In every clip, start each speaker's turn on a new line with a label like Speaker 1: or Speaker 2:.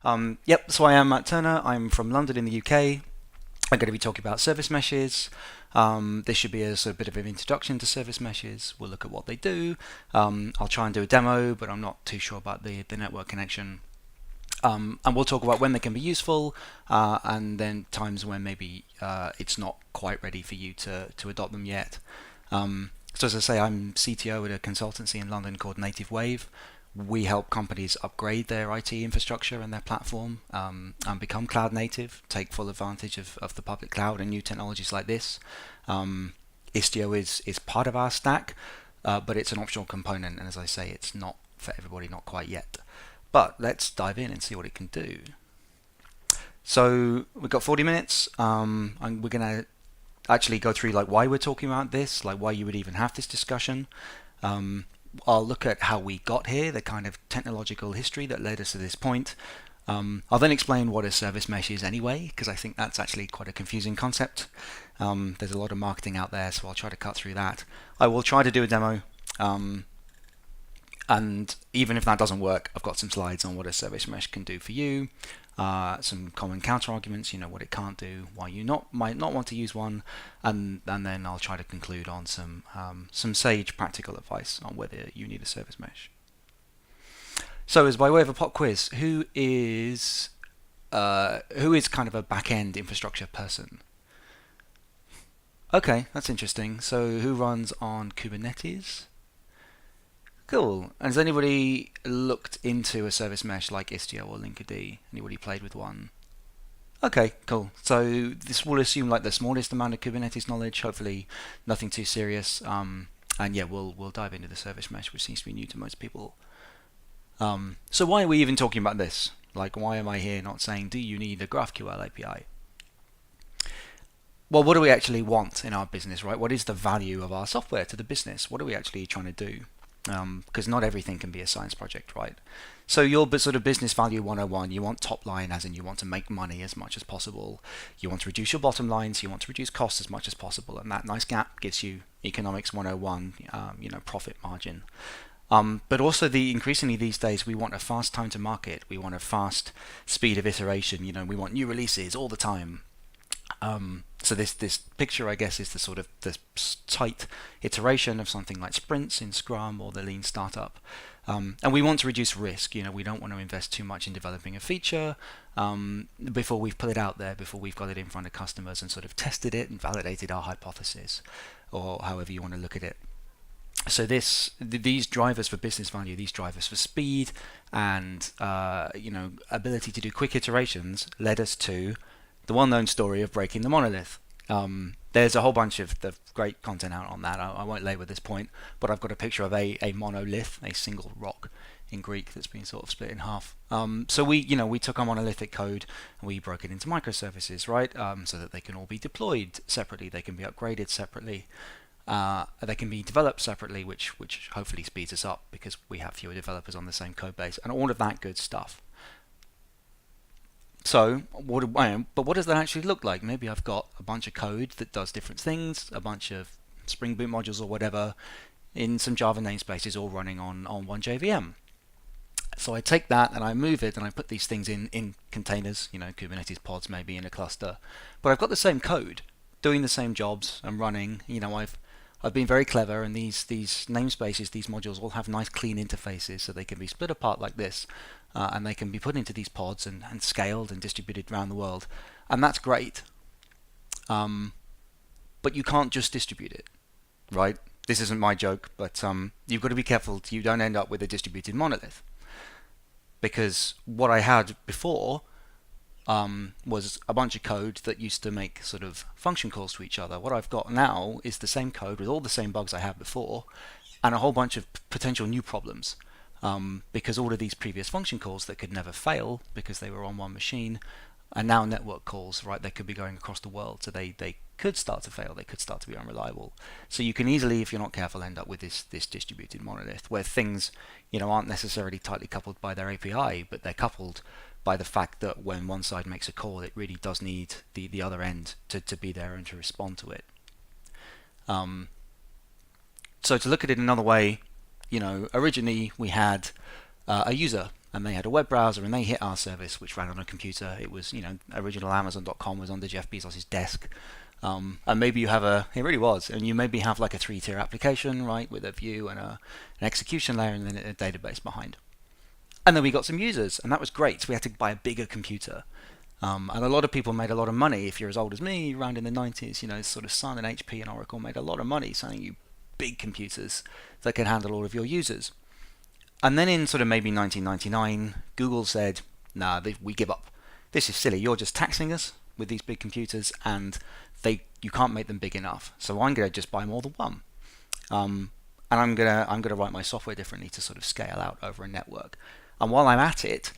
Speaker 1: Yep, so I am Matt Turner. I'm from London in the UK. I'm going to be talking about service meshes. This should be a sort of bit of an introduction to service meshes. We'll look at what they do. I'll try and do a demo, but I'm not too sure about the network connection. And we'll talk about when they can be useful, and then times when maybe it's not quite ready for you to adopt them yet. So as I say, I'm CTO at a consultancy in London called Native Wave. We help companies upgrade their IT infrastructure and their platform, and become cloud native, take full advantage of the public cloud and new technologies like this. Istio is part of our stack, but it's an optional component, and as I say, it's not for everybody, not quite yet. But let's dive in and see what it can do. So we've got 40 minutes. And we're going to actually go through like why we're talking about this, like why you would even have this discussion. I'll look at how we got here, the kind of technological history that led us to this point. I'll then explain what a service mesh is anyway, because I think that's actually quite a confusing concept. There's a lot of marketing out there, so I'll try to cut through that. I will try to do a demo. And even if that doesn't work, I've got some slides on what a service mesh can do for you, some common counter arguments, what it can't do, why you might not want to use one, and then I'll try to conclude on some sage practical advice on whether you need a service mesh. So, as by way of a pop quiz, who is kind of a back-end infrastructure person? Okay, that's interesting. So, who runs on Kubernetes? Cool. And has anybody looked into a service mesh like Istio or Linkerd? Anybody played with one? Okay, cool. So this will assume like the smallest amount of Kubernetes knowledge. Hopefully, nothing too serious. And yeah, we'll dive into the service mesh, which seems to be new to most people. So why are we even talking about this? Like, why am I here not saying, do you need a GraphQL API? Well, what do we actually want in our business, right? What is the value of our software to the business? What are we actually trying to do? Because not everything can be a science project, right? So your sort of business value 101, you want top line, as in you want to make money as much as possible. You want to reduce your bottom line, so you want to reduce costs as much as possible. And that nice gap gives you economics 101, profit margin. But also increasingly these days, we want a fast time to market. We want a fast speed of iteration. We want new releases all the time. So this picture, I guess, is the sort of the tight iteration of something like sprints in Scrum or the Lean Startup. And we want to reduce risk. We don't want to invest too much in developing a feature before we've put it out there, before we've got it in front of customers and sort of tested it and validated our hypothesis, or however you want to look at it. So these drivers for business value, these drivers for speed and ability to do quick iterations led us to the well-known story of breaking the monolith. There's a whole bunch of the great content out on that. I won't labour this point, but I've got a picture of a monolith, a single rock in Greek that's been sort of split in half. So we took our monolithic code and we broke it into microservices, right? So that they can all be deployed separately, they can be upgraded separately, they can be developed separately, which hopefully speeds us up because we have fewer developers on the same code base and all of that good stuff. So, but what does that actually look like? Maybe I've got a bunch of code that does different things, a bunch of Spring Boot modules or whatever, in some Java namespaces all running on one JVM. So I take that and I move it and I put these things in containers, Kubernetes pods maybe in a cluster. But I've got the same code, doing the same jobs and running. I've been very clever, and these namespaces, these modules all have nice clean interfaces, so they can be split apart like this, and they can be put into these pods and scaled and distributed around the world, and that's great. But you can't just distribute it, right? This isn't my joke, but you've got to be careful you don't end up with a distributed monolith, because what I had before was a bunch of code that used to make sort of function calls to each other. What I've got now is the same code with all the same bugs I had before, and a whole bunch of potential new problems, because all of these previous function calls that could never fail because they were on one machine are now network calls, right? They could be going across the world, so they could start to fail, they could start to be unreliable. So you can easily, if you're not careful, end up with this distributed monolith where things aren't necessarily tightly coupled by their API, but they're coupled by the fact that when one side makes a call, it really does need the other end to be there and to respond to it. So to look at it another way, originally we had a user and they had a web browser, and they hit our service, which ran on a computer. It was, original Amazon.com was under Jeff Bezos' desk. And maybe you have it really was, and you maybe have like a 3-tier application, right, with a view and an execution layer and then a database behind. And then we got some users, and that was great. So we had to buy a bigger computer. And a lot of people made a lot of money. If you're as old as me, around in the 90s, sort of Sun and HP and Oracle made a lot of money selling you big computers that can handle all of your users. And then in sort of maybe 1999, Google said, nah, we give up. This is silly. You're just taxing us with these big computers, and you can't make them big enough. So I'm going to just buy more than one. And I'm gonna write my software differently to sort of scale out over a network. And while I'm at it,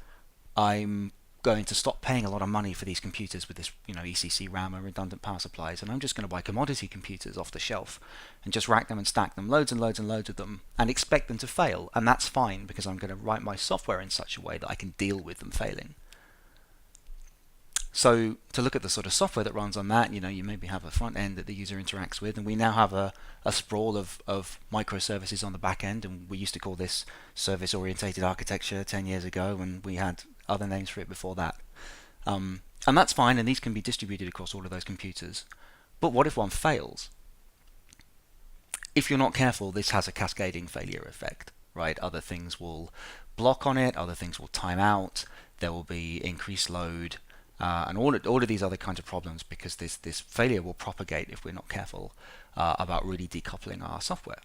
Speaker 1: I'm going to stop paying a lot of money for these computers with this, ECC RAM and redundant power supplies, and I'm just going to buy commodity computers off the shelf and just rack them and stack them, loads and loads and loads of them, and expect them to fail. And that's fine, because I'm going to write my software in such a way that I can deal with them failing. So to look at the sort of software that runs on that, you maybe have a front end that the user interacts with, and we now have a sprawl of microservices on the back end, and we used to call this service-oriented architecture 10 years ago, and we had other names for it before that. And that's fine, and these can be distributed across all of those computers. But what if one fails? If you're not careful, this has a cascading failure effect, right? Other things will block on it, other things will time out, there will be increased load, and all of these other kinds of problems, because this failure will propagate if we're not careful about really decoupling our software.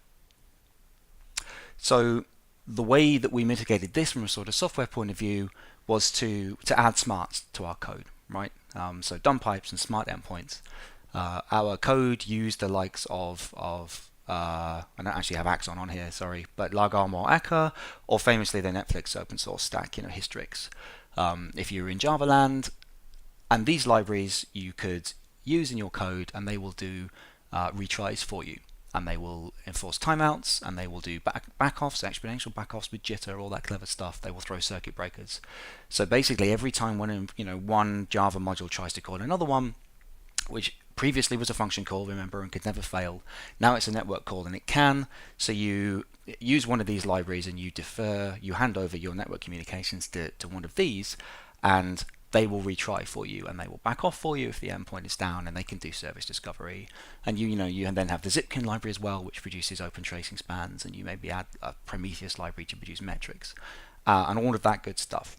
Speaker 1: So the way that we mitigated this from a sort of software point of view was to add smarts to our code, right? So dumb pipes and smart endpoints. Our code used the likes of I don't actually have Axon on here, sorry, but Lagarm or Akka, or famously the Netflix open source stack, Hystrix. If you're in Java land, and these libraries you could use in your code, and they will do retries for you, and they will enforce timeouts, and they will do backoffs, exponential backoffs with jitter, all that clever stuff. They will throw circuit breakers. So basically, every time one Java module tries to call another one, which previously was a function call, remember, and could never fail, now it's a network call, and it can. So you use one of these libraries, and you hand over your network communications to one of these, and they will retry for you, and they will back off for you if the endpoint is down, and they can do service discovery. And you then have the Zipkin library as well, which produces open tracing spans, and you maybe add a Prometheus library to produce metrics, and all of that good stuff.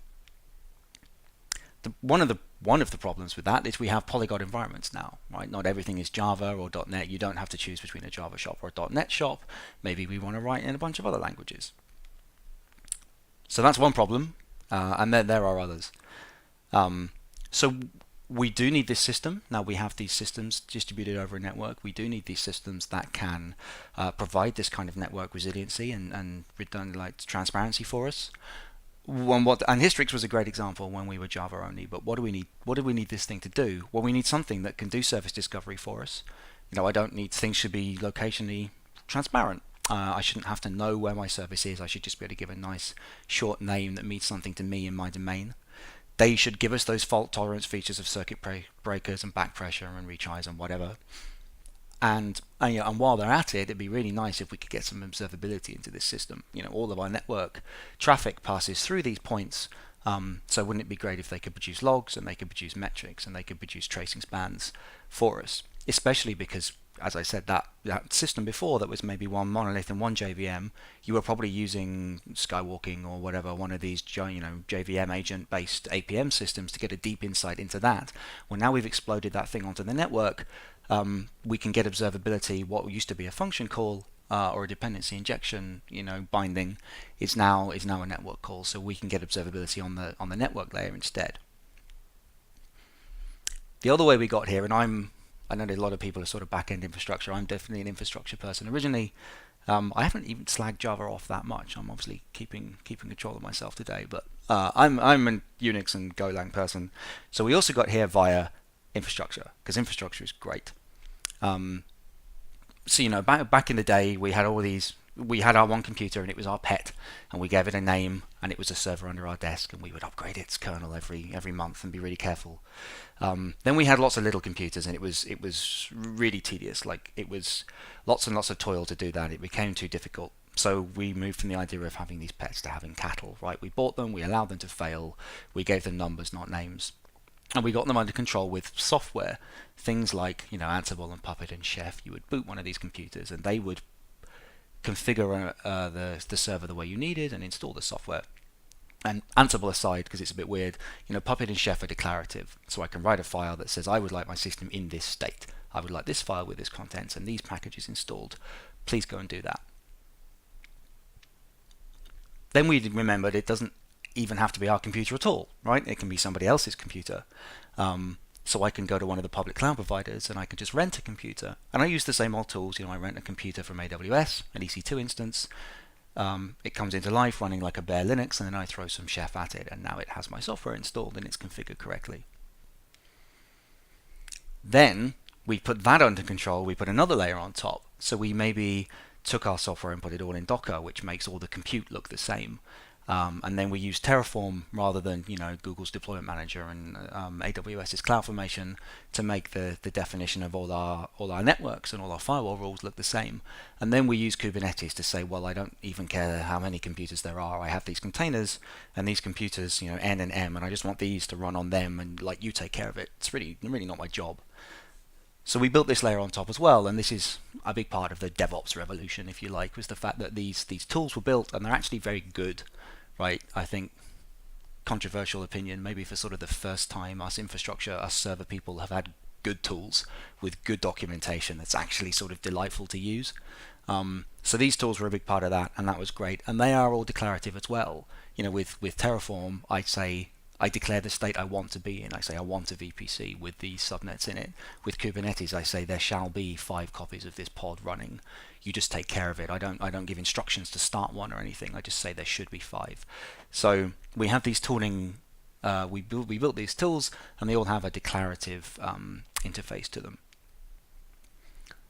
Speaker 1: One of the problems with that is we have polyglot environments now, right? Not everything is Java or .NET. You don't have to choose between a Java shop or a .NET shop. Maybe we want to write in a bunch of other languages. So that's one problem, and then there are others. So we do need this system. Now we have these systems distributed over a network. We do need these systems that can provide this kind of network resiliency and redundant transparency for us. And Hystrix was a great example when we were Java only. But what do we need? What do we need this thing to do? Well, we need something that can do service discovery for us. I don't need things should be locationally transparent. I shouldn't have to know where my service is. I should just be able to give a nice short name that means something to me in my domain. They should give us those fault tolerance features of circuit breakers and back pressure and retries and whatever. And while they're at it, it'd be really nice if we could get some observability into this system. All of our network traffic passes through these points. So wouldn't it be great if they could produce logs, and they could produce metrics, and they could produce tracing spans for us? Especially because, as I said, that system before that was maybe one monolith and one JVM, you were probably using Skywalking or whatever, one of these JVM agent-based APM systems to get a deep insight into that. Well, now we've exploded that thing onto the network. We can get observability. What used to be a function call or a dependency injection, binding, is now a network call. So we can get observability on the network layer instead. The other way we got here, and I know a lot of people are sort of back-end infrastructure. I'm definitely an infrastructure person originally. I haven't even slagged Java off that much. I'm obviously keeping control of myself today, but I'm a Unix and Golang person. So we also got here via infrastructure, because infrastructure is great. So back in the day, we had our one computer, and it was our pet, and we gave it a name, and it was a server under our desk, and we would upgrade its kernel every month and be really careful. Then we had lots of little computers, and it was really tedious. Like, it was lots and lots of toil to do that. It became too difficult. So we moved from the idea of having these pets to having cattle, right? We bought them, we allowed them to fail, we gave them numbers, not names, and we got them under control with software. Things like, Ansible and Puppet and Chef. You would boot one of these computers, and they would configure the server the way you needed and install the software. And Ansible aside, because it's a bit weird, Puppet and Chef are declarative. So I can write a file that says I would like my system in this state. I would like this file with this contents and these packages installed. Please go and do that. Then we remembered it doesn't even have to be our computer at all, right? It can be somebody else's computer. So I can go to one of the public cloud providers and I can just rent a computer. And I use the same old tools. I rent a computer from AWS, an EC2 instance. It comes into life running like a bare Linux, and then I throw some Chef at it, and now it has my software installed and it's configured correctly. Then we put that under control. We put another layer on top. So we maybe took our software and put it all in Docker, which makes all the compute look the same. And then we use Terraform rather than Google's deployment manager and AWS's CloudFormation to make the definition of all our networks and all our firewall rules look the same. And then we use Kubernetes to say, well, I don't even care how many computers there are. I have these containers and these computers, N and M, and I just want these to run on them, and you take care of it. It's really not my job. So we built this layer on top as well, and this is a big part of the DevOps revolution, if you like, was the fact that these tools were built and they're actually very good. Right, I think, controversial opinion, maybe for sort of the first time us server people have had good tools with good documentation that's actually sort of delightful to use. So these tools were a big part of that, and that was great. And they are all declarative as well. With Terraform, I declare the state I want to be in. I say I want a VPC with these subnets in it. With Kubernetes, I say there shall be 5 copies of this pod running. You just take care of it. I don't give instructions to start one or anything. I just say there should be 5. So we have these tooling. We built these tools, and they all have a declarative interface to them.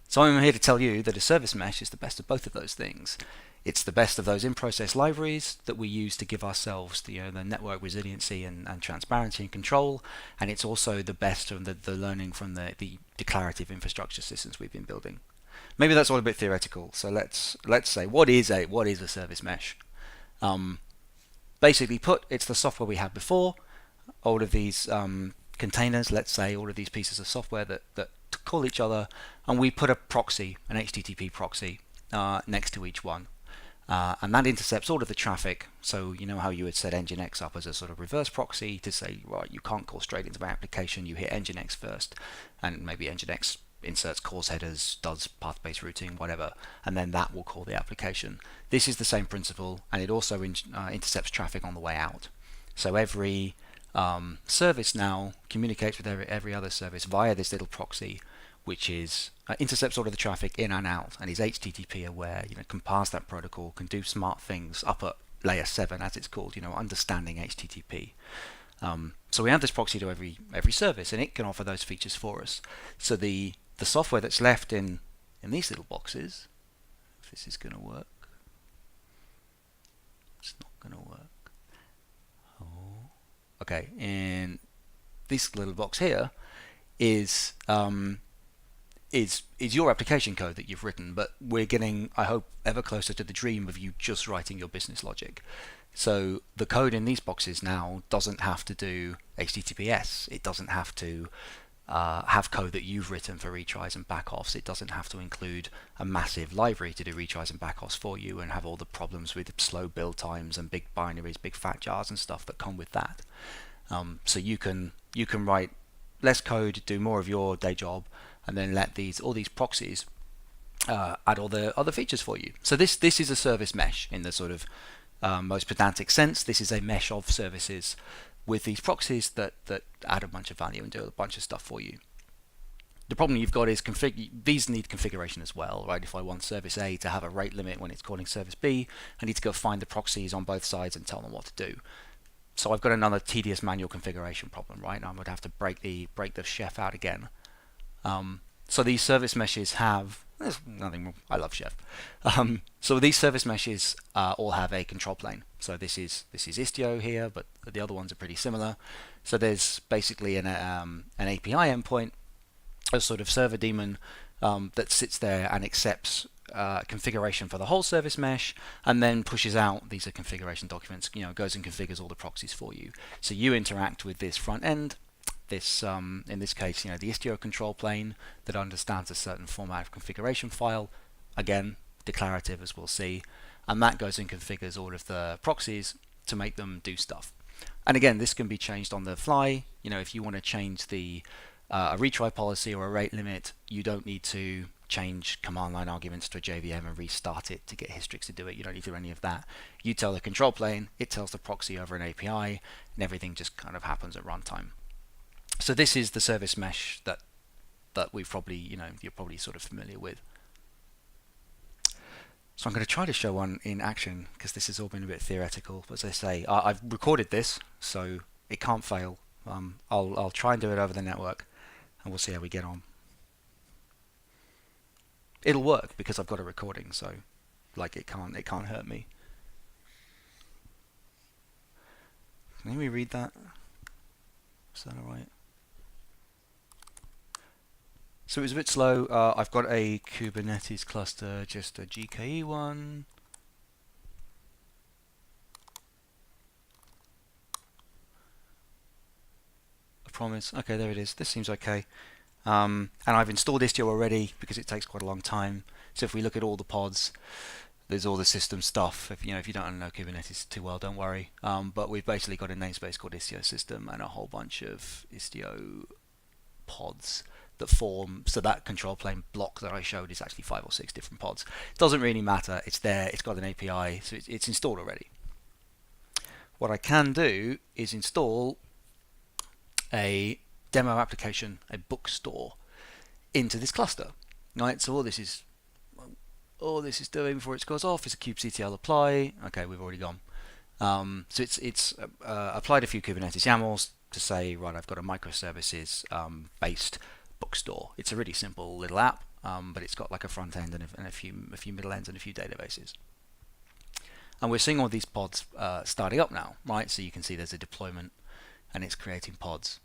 Speaker 1: So I'm here to tell you that a service mesh is the best of both of those things. It's the best of those in-process libraries that we use to give ourselves the network resiliency and transparency and control, and it's also the best of the learning from the declarative infrastructure systems we've been building. Maybe that's all a bit theoretical, so let's say what is a service mesh? Basically put, it's the software we had before, all of these containers, let's say all of these pieces of software that call each other, and we put a proxy, an HTTP proxy, next to each one. And that intercepts all of the traffic. So how you would set Nginx up as a sort of reverse proxy to say, right, you can't call straight into my application, you hit Nginx first, and maybe Nginx inserts cause headers, does path-based routing, whatever, and then that will call the application. This is the same principle, and it also intercepts traffic on the way out. So every service now communicates with every other service via this little proxy, which is intercepts all of the traffic in and out, and is HTTP aware, can pass that protocol, can do smart things up at layer 7, as it's called, understanding HTTP. So we have this proxy to every service, and it can offer those features for us. So the software that's left in these little boxes, if this is going to work, it's not going to work. Oh, okay, in this little box here is your application code that you've written, but we're getting, I hope, ever closer to the dream of you just writing your business logic. So the code in these boxes now doesn't have to do HTTPS. It doesn't have to have code that you've written for retries and backoffs. It doesn't have to include a massive library to do retries and backoffs for you and have all the problems with slow build times and big binaries, big fat jars and stuff that come with that. So you can write less code, do more of your day job, and then let all these proxies add all the other features for you. So this is a service mesh in the sort of most pedantic sense. This is a mesh of services with these proxies that add a bunch of value and do a bunch of stuff for you. The problem you've got is these need configuration as well, right? If I want service A to have a rate limit when it's calling service B, I need to go find the proxies on both sides and tell them what to do. So I've got another tedious manual configuration problem, right? I would have to break the chef out again. So these service meshes there's nothing wrong, I love Chef. So these service meshes all have a control plane. So this is Istio here, but the other ones are pretty similar. So there's basically an API endpoint, a sort of server daemon that sits there and accepts configuration for the whole service mesh, and then pushes out these are configuration documents. Goes and configures all the proxies for you. So you interact with this front end. This, in this case, the Istio control plane that understands a certain format of configuration file. Again, declarative, as we'll see, and that goes and configures all of the proxies to make them do stuff. And again, this can be changed on the fly. If you want to change the a retry policy or a rate limit, you don't need to change command line arguments to a JVM and restart it to get Hystrix to do it. You don't need to do any of that. You tell the control plane, it tells the proxy over an API, and everything just kind of happens at runtime. So this is the service mesh that we've probably, you're probably sort of familiar with. So I'm going to try to show one in action because this has all been a bit theoretical. But as I say, I've recorded this, so it can't fail. I'll try and do it over the network, and we'll see how we get on. It'll work because I've got a recording, so like it can't hurt me. Let me read that. Is that alright? So it was a bit slow. I've got a Kubernetes cluster, just a GKE one. I promise. Okay, there it is. This seems okay. And I've installed Istio already because it takes quite a long time. So if we look at all the pods, there's all the system stuff. If you don't know Kubernetes too well, don't worry. But we've basically got a namespace called Istio system and a whole bunch of Istio pods that form. So that control plane block that I showed is actually 5 or 6 different pods. It doesn't really matter. It's there. It's got an API, so it's installed already. What I can do is install a demo application, a bookstore, into this cluster. Right. So all this is doing before it goes off is a kubectl apply. Okay, we've already gone. So it's applied a few Kubernetes YAMLs to say, right, I've got a microservices based bookstore. It's a really simple little app, but it's got like a front end and a few middle ends and a few databases. And we're seeing all these pods starting up now, right? So you can see there's a deployment and it's creating pods.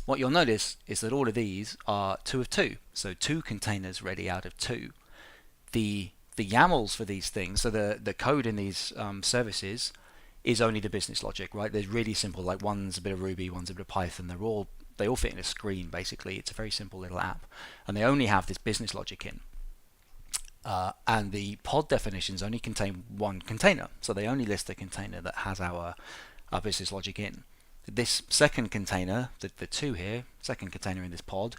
Speaker 1: What you'll notice is that all of these are 2 of 2, so 2 containers ready out of 2. The YAMLs for these things, so the code in these services is only the business logic, right? They're really simple, like one's a bit of Ruby, one's a bit of Python. They all fit in a screen, basically. It's a very simple little app, and they only have this business logic in. And the pod definitions only contain one container, so they only list the container that has our business logic in. This second container, the 2 here, second container in this pod,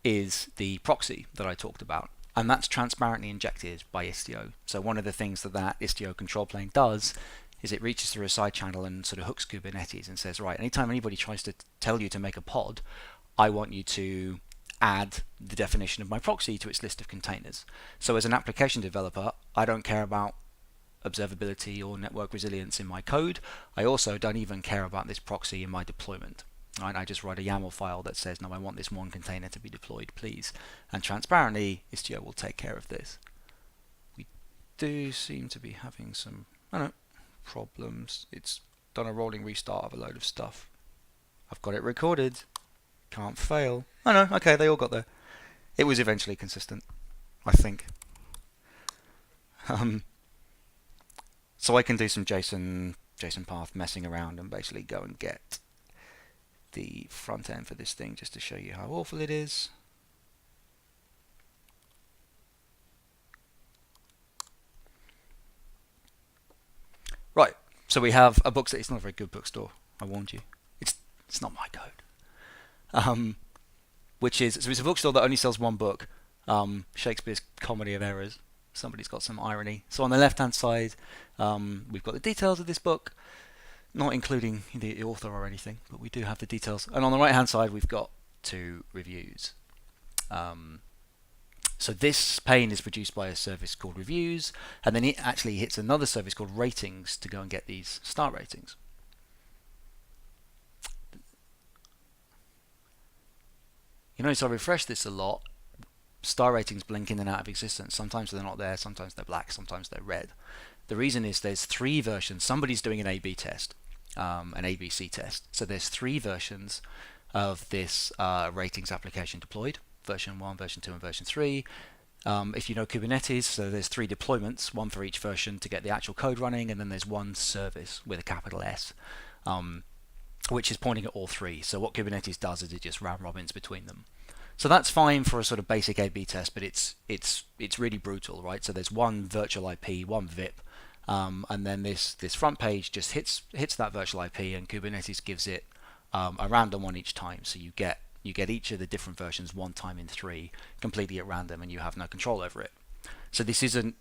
Speaker 1: is the proxy that I talked about, and that's transparently injected by Istio. So one of the things that Istio control plane does is it reaches through a side channel and sort of hooks Kubernetes and says, right, anytime anybody tries to tell you to make a pod, I want you to add the definition of my proxy to its list of containers. So as an application developer, I don't care about observability or network resilience in my code. I also don't even care about this proxy in my deployment. Right? I just write a YAML file that says, no, I want this one container to be deployed, please. And transparently, Istio will take care of this. We do seem to be having some problems. It's done a rolling restart of a load of stuff. I've got it recorded. Can't fail. Oh no, okay, they all got there. It was eventually consistent, I think. So I can do some JSON path messing around and basically go and get the front end for this thing just to show you how awful it is. Right, so we have a bookstore. It's not a very good bookstore, I warned you. It's not my code. Which is, so it's a bookstore that only sells one book, Shakespeare's Comedy of Errors. Somebody's got some irony. So on the left-hand side, we've got the details of this book, not including the author or anything, but we do have the details. And on the right-hand side, we've got 2 reviews. So this pane is produced by a service called Reviews, and then it actually hits another service called Ratings to go and get these star ratings. You notice I refresh this a lot. Star ratings blink in and out of existence. Sometimes they're not there, sometimes they're black, sometimes they're red. The reason is there's 3 versions. Somebody's doing an A/B test, an ABC test. So there's 3 versions of this ratings application deployed: version 1, version 2, and version 3. If you know Kubernetes, so there's 3 deployments, one for each version to get the actual code running, and then there's one service with a capital S, which is pointing at all 3. So what Kubernetes does is it just round robins between them. So that's fine for a sort of basic A/B test, but it's really brutal, right? So there's one virtual IP, one VIP, and then this front page just hits that virtual IP, and Kubernetes gives it a random one each time. So you get each of the different versions one time in 3, completely at random, and you have no control over it. So this isn't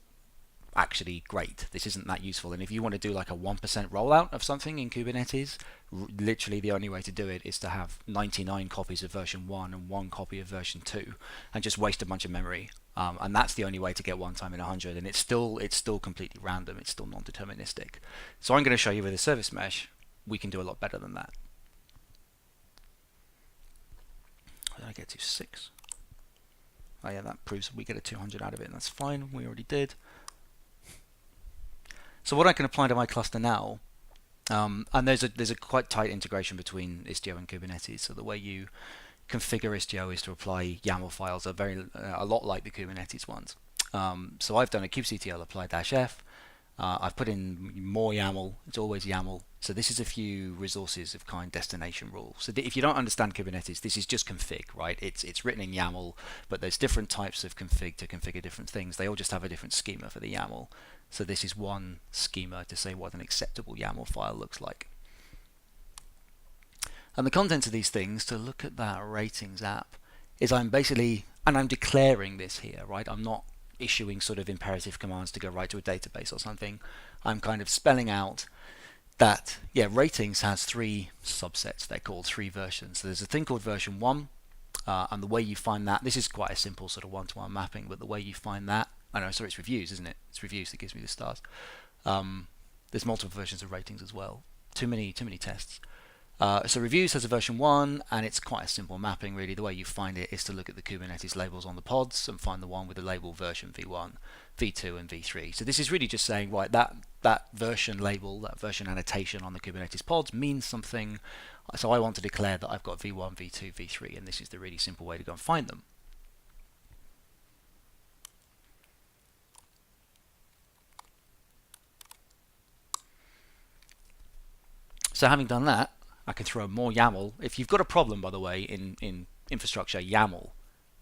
Speaker 1: actually great. This isn't that useful. And if you want to do like a 1% rollout of something in Kubernetes, literally the only way to do it is to have 99 copies of version 1 and 1 copy of version 2, and just waste a bunch of memory. And that's the only way to get one time in 100. And it's still completely random. It's still non-deterministic. So I'm going to show you with a service mesh, we can do a lot better than that. What did I get to? 6. Oh yeah, that proves we get a 200 out of it, and that's fine. We already did. So what I can apply to my cluster now, and there's a quite tight integration between Istio and Kubernetes. So the way you configure Istio is to apply YAML files, a lot like the Kubernetes ones. So I've done a kubectl apply -f. I've put in more YAML. It's always YAML. So this is a few resources of kind destination rules. So if you don't understand Kubernetes, this is just config, right? It's written in YAML, but there's different types of config to configure different things. They all just have a different schema for the YAML. So this is one schema to say what an acceptable YAML file looks like. And the content of these things, to look at that ratings app, is I'm declaring this here, right? I'm not issuing sort of imperative commands to go right to a database or something. I'm kind of spelling out that, yeah, ratings has 3 subsets. They're called 3 versions. So there's a thing called version 1, and the way you find that, this is quite a simple sort of one-to-one mapping, but the way you find that, sorry, it's reviews, isn't it? It's reviews that gives me the stars. There's multiple versions of ratings as well. Too many tests. So reviews has a version 1, and it's quite a simple mapping really. The way you find it is to look at the Kubernetes labels on the pods and find the one with the label version v1, v2 and v3. So this is really just saying, right, that version label, that version annotation on the Kubernetes pods means something. So I want to declare that I've got v1, v2, v3, and this is the really simple way to go and find them. So having done that, I can throw more YAML. If you've got a problem, by the way, in infrastructure, YAML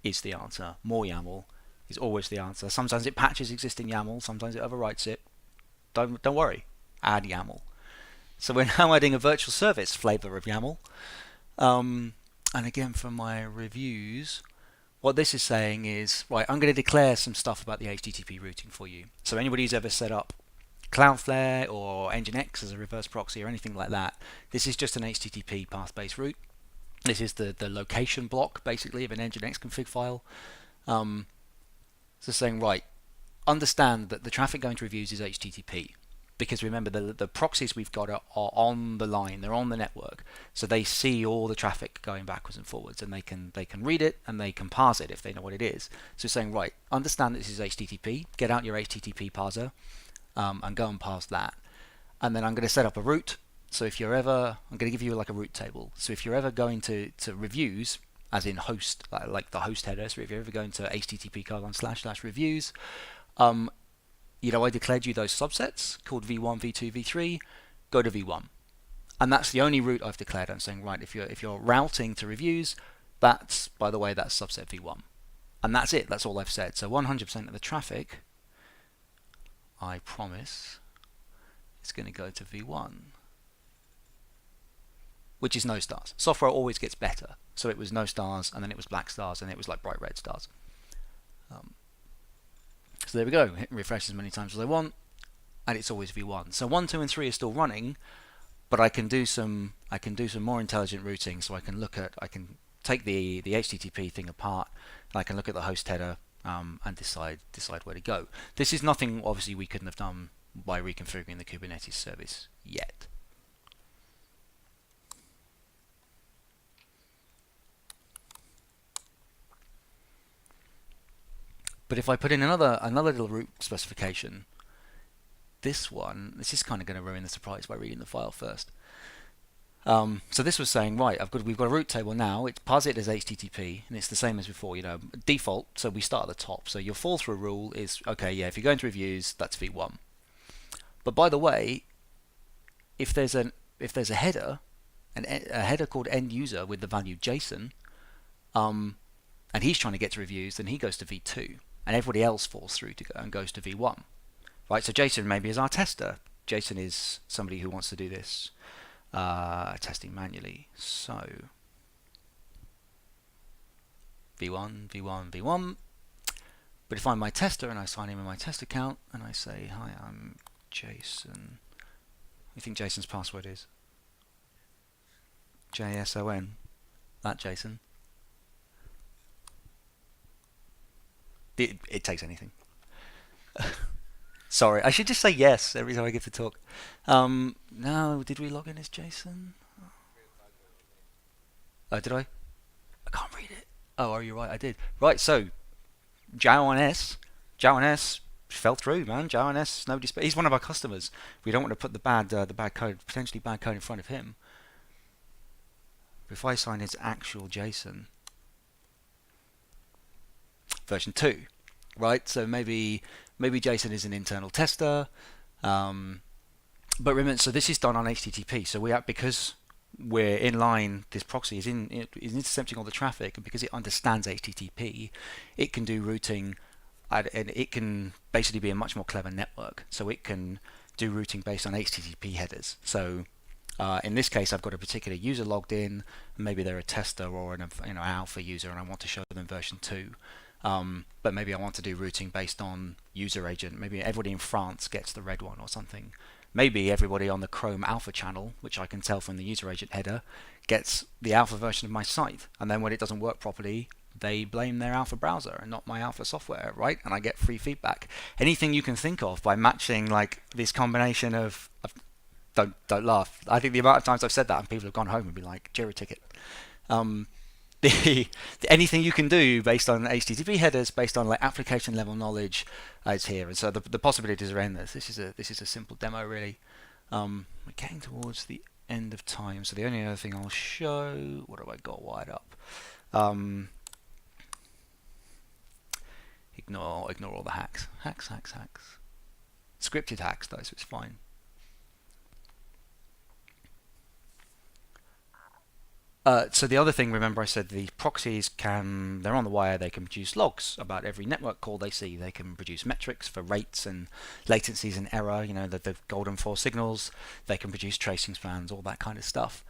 Speaker 1: is the answer. More YAML is always the answer. Sometimes it patches existing YAML, sometimes it overwrites it. Don't worry, add YAML. So we're now adding a virtual service flavor of YAML. And again, for my reviews, what this is saying is, right, I'm going to declare some stuff about the HTTP routing for you. So anybody who's ever set up Cloudflare or Nginx as a reverse proxy or anything like that, this is just an HTTP path-based route. This is the location block basically of an Nginx config file. So saying, right, understand that the traffic going to reviews is HTTP, because remember the proxies we've got are on the line, they're on the network, so they see all the traffic going backwards and forwards, and they can read it and they can parse it if they know what it is. So saying, right, understand that this is HTTP, get out your HTTP parser, and go and parse that. And then I'm going to set up a route. So if you're ever, I'm going to give you like a route table. So if you're ever going to reviews, as in host, like the host header, so if you're ever going to http://reviews, I declared you those subsets called v1, v2, v3, go to v1. And that's the only route I've declared. I'm saying, right, if you're routing to reviews, that's, by the way, that's subset v1. And that's it, that's all I've said. So 100% of the traffic, I promise, it's going to go to v1, which is no stars. Software always gets better. So it was no stars, and then it was black stars, and it was like bright red stars. So there we go. Hit refresh as many times as I want, and it's always v1. So 1, 2, and 3 are still running, but I can do some more intelligent routing. So I can take the HTTP thing apart, and I can look at the host header and decide where to go. This is nothing obviously we couldn't have done by reconfiguring the Kubernetes service yet. But if I put in another little route specification, this is kind of going to ruin the surprise by reading the file first. So this was saying, right, we've got a route table now. It's parse it as HTTP, and it's the same as before. Default. So we start at the top. So your fall through rule is okay. Yeah, if you're going to reviews, that's v1. But by the way, if there's a header, a header called end user with the value JSON, and he's trying to get to reviews, then he goes to v2, and everybody else falls through to go and goes to v1. Right. So JSON maybe is our tester. JSON is somebody who wants to do this. Testing manually. So v1, v1, v1. But if I'm my tester and I sign in with my test account and I say, hi, I'm Jason. What do you think Jason's password is? JSON. That Jason. It takes anything. Sorry, I should just say yes every time I give the talk. No, did we log in as Jason? Oh, did I? I can't read it. Oh, you're right, I did. Right, so JSON fell through, man. JSON, nobody. He's one of our customers. We don't want to put the bad code, potentially bad code, in front of him. But if I sign his actual JSON, version 2, right? So maybe JSON is an internal tester. But remember, so this is done on HTTP. So because we're in line, this proxy is intercepting all the traffic, and because it understands HTTP, it can do routing, and it can basically be a much more clever network. So it can do routing based on HTTP headers. So in this case, I've got a particular user logged in. Maybe they're a tester or an alpha user, and I want to show them version 2. But maybe I want to do routing based on user agent. Maybe everybody in France gets the red one or something. Maybe everybody on the Chrome alpha channel, which I can tell from the user agent header, gets the alpha version of my site. And then when it doesn't work properly, they blame their alpha browser and not my alpha software, right? And I get free feedback. Anything you can think of by matching like this combination of don't laugh. I think the amount of times I've said that and people have gone home and been like, Jira ticket. Anything you can do based on HTTP headers, based on like application level knowledge, is here. And so the possibilities are endless. This is a simple demo, really. We're getting towards the end of time, so the only other thing I'll show. What have I got wired up? Ignore all the hacks. Hacks. Scripted hacks though, so it's fine. So the other thing, remember I said the proxies they're on the wire, they can produce logs about every network call they see. They can produce metrics for rates and latencies and error, the golden 4 signals. They can produce tracing spans, all that kind of stuff.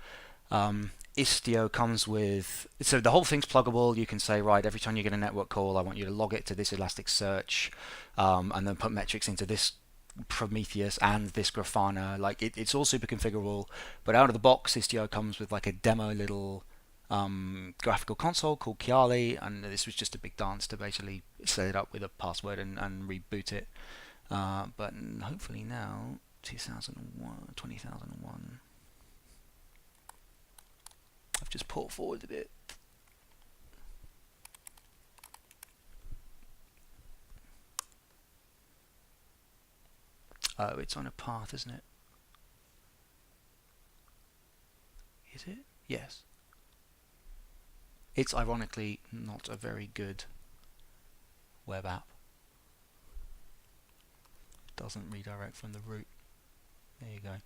Speaker 1: Istio comes with, so the whole thing's pluggable. You can say, right, every time you get a network call, I want you to log it to this Elasticsearch, and then put metrics into this Prometheus and this Grafana. Like it's all super configurable, but out of the box Istio comes with like a demo little graphical console called Kiali, and this was just a big dance to basically set it up with a password and reboot it. But hopefully now 2001 I've just pulled forward a bit. Oh, it's on a path, isn't it? Is it? Yes. It's ironically not a very good web app. It doesn't redirect from the root. There you go.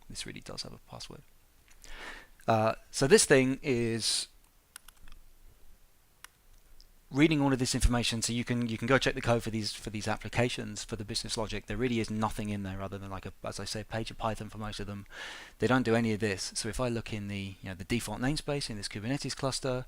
Speaker 1: This really does have a password. So this thing is reading all of this information, so you can go check the code for these applications for the business logic. There really is nothing in there other than like as I say, a page of Python for most of them. They don't do any of this. So if I look in the the default namespace in this Kubernetes cluster,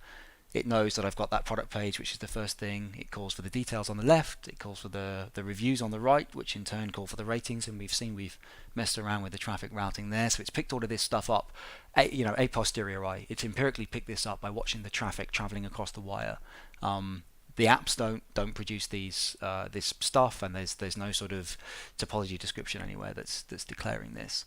Speaker 1: it knows that I've got that product page, which is the first thing. It calls for the details on the left. It calls for the reviews on the right, which in turn call for the ratings. And we've messed around with the traffic routing there. So it's picked all of this stuff up, a posteriori. It's empirically picked this up by watching the traffic traveling across the wire. The apps don't produce this stuff, and there's no sort of topology description anywhere that's declaring this.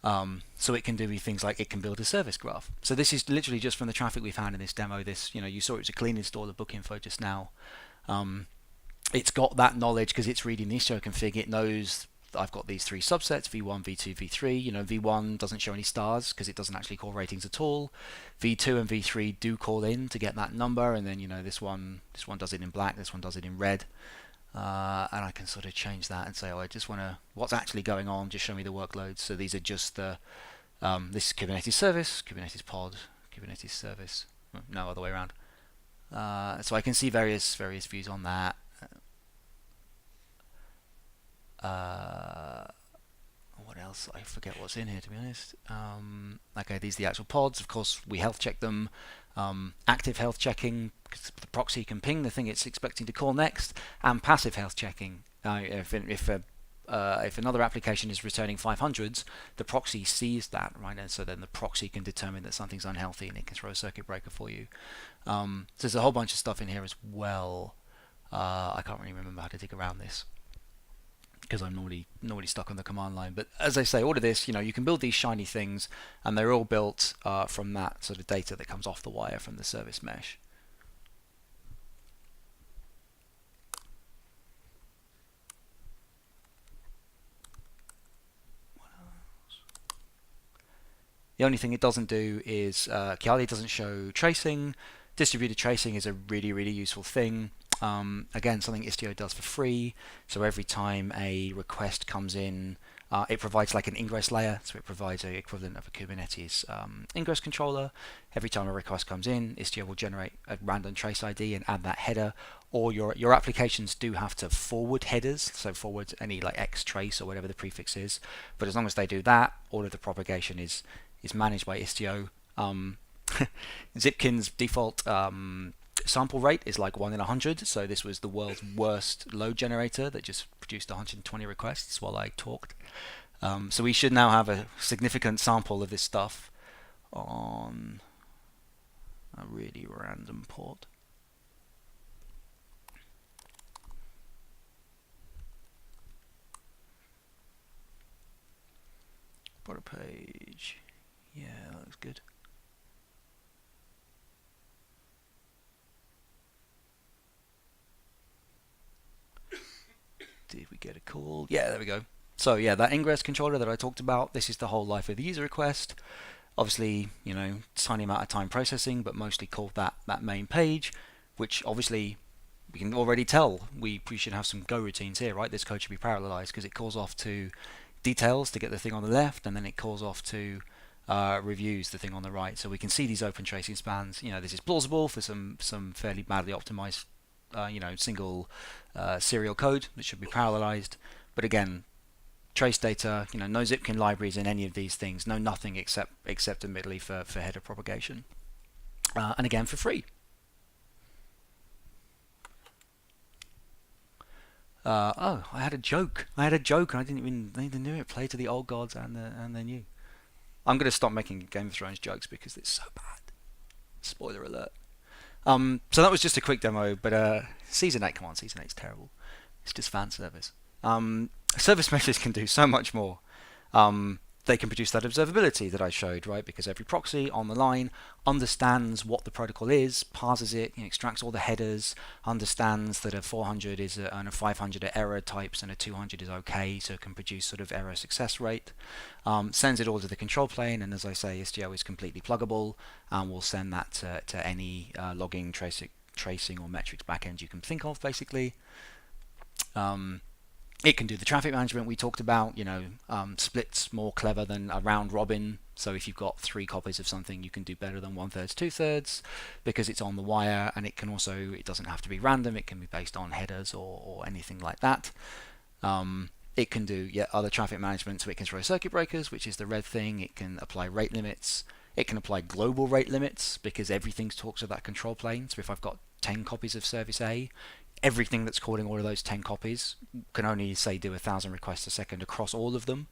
Speaker 1: So it can do things like it can build a service graph. So this is literally just from the traffic we found in this demo. This, you saw it was a clean install of book info just now. It's got that knowledge because it's reading the Istio config. It knows I've got these three subsets: v1, v2, v3. V1 doesn't show any stars because it doesn't actually call ratings at all. v2 and v3 do call in to get that number, and then this one does it in black, this one does it in red. And I can sort of change that and say, I just want to, what's actually going on, just show me the workloads. So these are just the, this is Kubernetes service, Kubernetes pod, Kubernetes service, no other way around. So I can see various views on that. What else? I forget what's in here, to be honest. Okay, these are the actual pods. Of course, we health check them. Active health checking, because the proxy can ping the thing it's expecting to call next, and passive health checking. If another application is returning 500s, the proxy sees that, right? And so then the proxy can determine that something's unhealthy and it can throw a circuit breaker for you. So there's a whole bunch of stuff in here as well. I can't really remember how to dig around this, because I'm normally stuck on the command line. But as I say, all of this, you can build these shiny things, and they're all built from that sort of data that comes off the wire from the service mesh. What else? The only thing it doesn't do is Kiali doesn't show tracing. Distributed tracing is a really useful thing. Again, something Istio does for free. So every time a request comes in, it provides like an ingress layer. So it provides an equivalent of a Kubernetes ingress controller. Every time a request comes in, Istio will generate a random trace ID and add that header. Or your applications do have to forward headers, so forward any like X trace or whatever the prefix is. But as long as they do that, all of the propagation is managed by Istio. Zipkin's default sample rate is like 1 in 100, so this was the world's worst load generator that just produced 120 requests while I talked. So we should now have a significant sample of this stuff on a really random port. Product page, yeah, that looks good. Did we get a call? Yeah, there we go. So yeah, that ingress controller that I talked about, this is the whole life of the user request. Obviously, tiny amount of time processing, but mostly called that main page, which obviously we can already tell we should have some go routines here, right? This code should be parallelized because it calls off to details to get the thing on the left, and then it calls off to reviews, the thing on the right. So we can see these open tracing spans. This is plausible for some fairly badly optimized single serial code that should be parallelized. But again, trace data, no Zipkin libraries in any of these things, no nothing except admittedly for header propagation, and again for free. I had a joke, and I didn't even knew it. Play to the old gods and the new. I'm going to stop making Game of Thrones jokes because it's so bad. Spoiler alert. So that was just a quick demo, but Season 8, come on, Season 8's terrible. It's just fan service. Service meshes can do so much more. They can produce that observability that I showed, right? Because every proxy on the line understands what the protocol is, parses it, extracts all the headers, understands that a 400 is and a 500 are error types and a 200 is okay, so it can produce sort of error success rate. Sends it all to the control plane, and as I say, Istio is completely pluggable, and will send that to any logging, tracing or metrics backend you can think of, basically. It can do the traffic management we talked about, splits more clever than a round robin. So if you've got 3 copies of something, you can do better than 1/3, 2/3, because it's on the wire, and it doesn't have to be random, it can be based on headers or anything like that. It can do other traffic management, so it can throw circuit breakers, which is the red thing. It can apply rate limits. It can apply global rate limits, because everything talks to that control plane. So if I've got 10 copies of service A, everything that's calling all of those 10 copies can only say do 1,000 requests a second across all of them,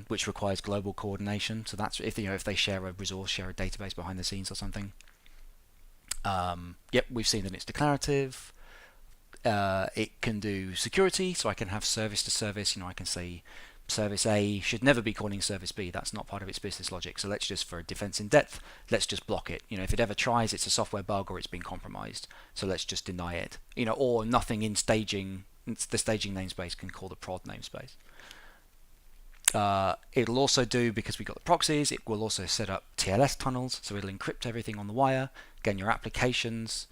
Speaker 1: which requires global coordination. So that's if they share a resource, share a database behind the scenes or something. We've seen that it's declarative. It can do security, so I can have service to service. I can say service A should never be calling service B. That's not part of its business logic. So let's just, for defense in depth, let's just block it. If it ever tries, it's a software bug or it's been compromised. So let's just deny it. Or nothing in staging. The staging namespace can call the prod namespace. It'll also do, because we've got the proxies, it will also set up TLS tunnels, so it'll encrypt everything on the wire. Again, your applications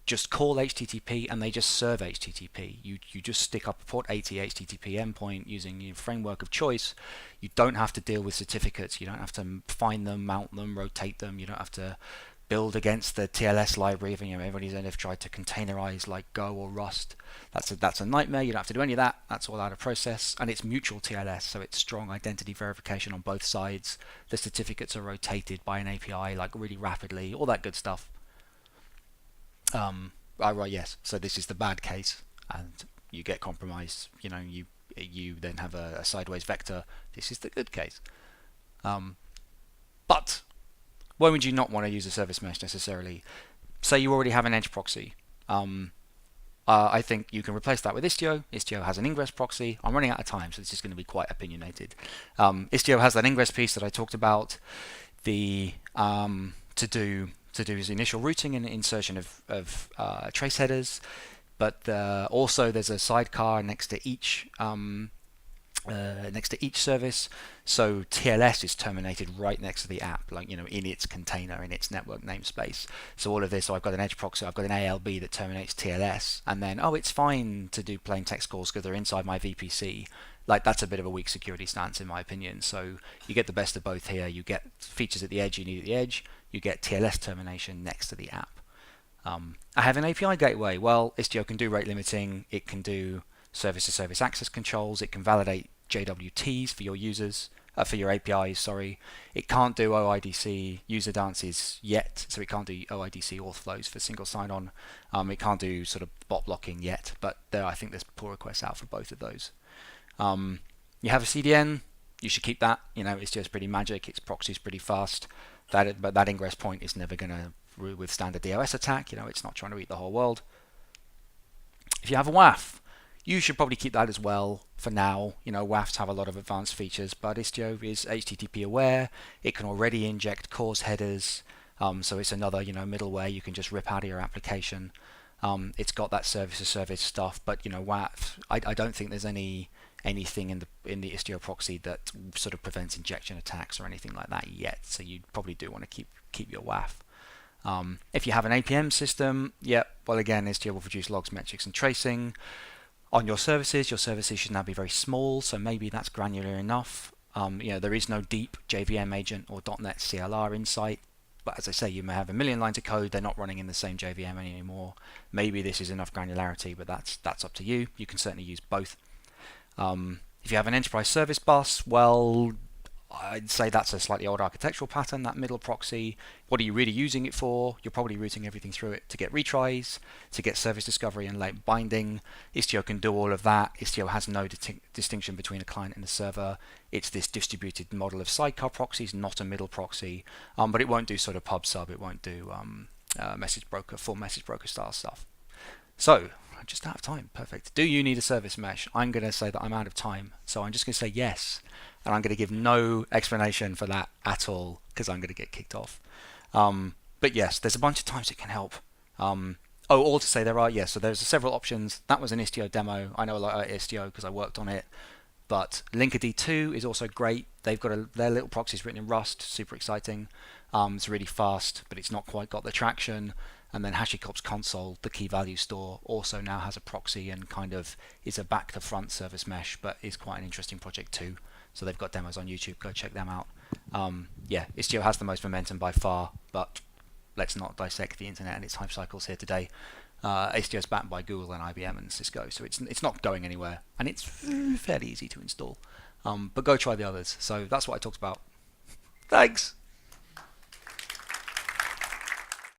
Speaker 1: just call HTTP and they just serve HTTP. You just stick up a port 80 HTTP endpoint using your framework of choice. You don't have to deal with certificates. You don't have to find them, mount them, rotate them. You don't have to build against the TLS library. Everybody's tried to containerize like Go or Rust. That's a nightmare. You don't have to do any of that. That's all out of process. And it's mutual TLS, so it's strong identity verification on both sides. The certificates are rotated by an API like really rapidly. All that good stuff. Right, yes. So this is the bad case, and you get compromised. You then have a sideways vector. This is the good case. But why would you not want to use a service mesh necessarily? Say you already have an Edge proxy. I think you can replace that with Istio. Istio has an ingress proxy. I'm running out of time, so this is going to be quite opinionated. Istio has that ingress piece that I talked about. To do his initial routing and insertion of trace headers, but also there's a sidecar next to each service, so TLS is terminated right next to the app, in its container, in its network namespace. So all of this, so I've got an Edge proxy, I've got an ALB that terminates TLS, and then it's fine to do plain text calls because they're inside my VPC. That's a bit of a weak security stance in my opinion. So you get the best of both here. You get features at the edge you need at the edge. You get TLS termination next to the app. I have an API gateway. Well, Istio can do rate limiting. It can do service-to-service access controls. It can validate JWTs for your users, for your APIs. Sorry, it can't do OIDC user dances yet, so it can't do OIDC auth flows for single sign-on. It can't do sort of bot blocking yet, but I think there's pull requests out for both of those. You have a CDN. You should keep that. It's just pretty magic. Its proxy is pretty fast. But that ingress point is never going to withstand a DOS attack. It's not trying to eat the whole world. If you have a WAF, you should probably keep that as well for now. WAFs have a lot of advanced features, but Istio is HTTP aware. It can already inject CORS headers, so it's another middleware you can just rip out of your application. It's got that service-to-service stuff, but WAF, I don't think there's anything in the Istio proxy that sort of prevents injection attacks or anything like that yet. So you probably do want to keep your WAF. If you have an APM system, well again, Istio will produce logs, metrics, and tracing on your services. Your services should now be very small, so maybe that's granular enough. There is no deep JVM agent or .NET CLR insight. But as I say, you may have a million lines of code. They're not running in the same JVM anymore. Maybe this is enough granularity, but that's up to you. You can certainly use both. If you have an enterprise service bus, well, I'd say that's a slightly old architectural pattern, that middle proxy. What are you really using it for? You're probably routing everything through it to get retries, to get service discovery and late binding. Istio can do all of that. Istio has no distinction between a client and a server. It's this distributed model of sidecar proxies, not a middle proxy. But it won't do sort of pub sub. It won't do message broker, full message broker style stuff. So, I'm just out of time. Perfect. Do you need a service mesh? I'm going to say that I'm out of time. So I'm just going to say yes. And I'm going to give no explanation for that at all because I'm going to get kicked off. But yes, there's a bunch of times it can help. All to say so there's several options. That was an Istio demo. I know a lot about Istio because I worked on it. But Linkerd 2 is also great. They've got their little proxies written in Rust. Super exciting. It's really fast, but it's not quite got the traction. And then HashiCorp's console, the key value store, also now has a proxy and kind of is a back-to-front service mesh, but is quite an interesting project too. So they've got demos on YouTube. Go check them out. Istio has the most momentum by far, but let's not dissect the internet and its hype cycles here today. Istio is backed by Google and IBM and Cisco, so it's not going anywhere, and it's fairly easy to install. But go try the others. So that's what I talked about. Thanks.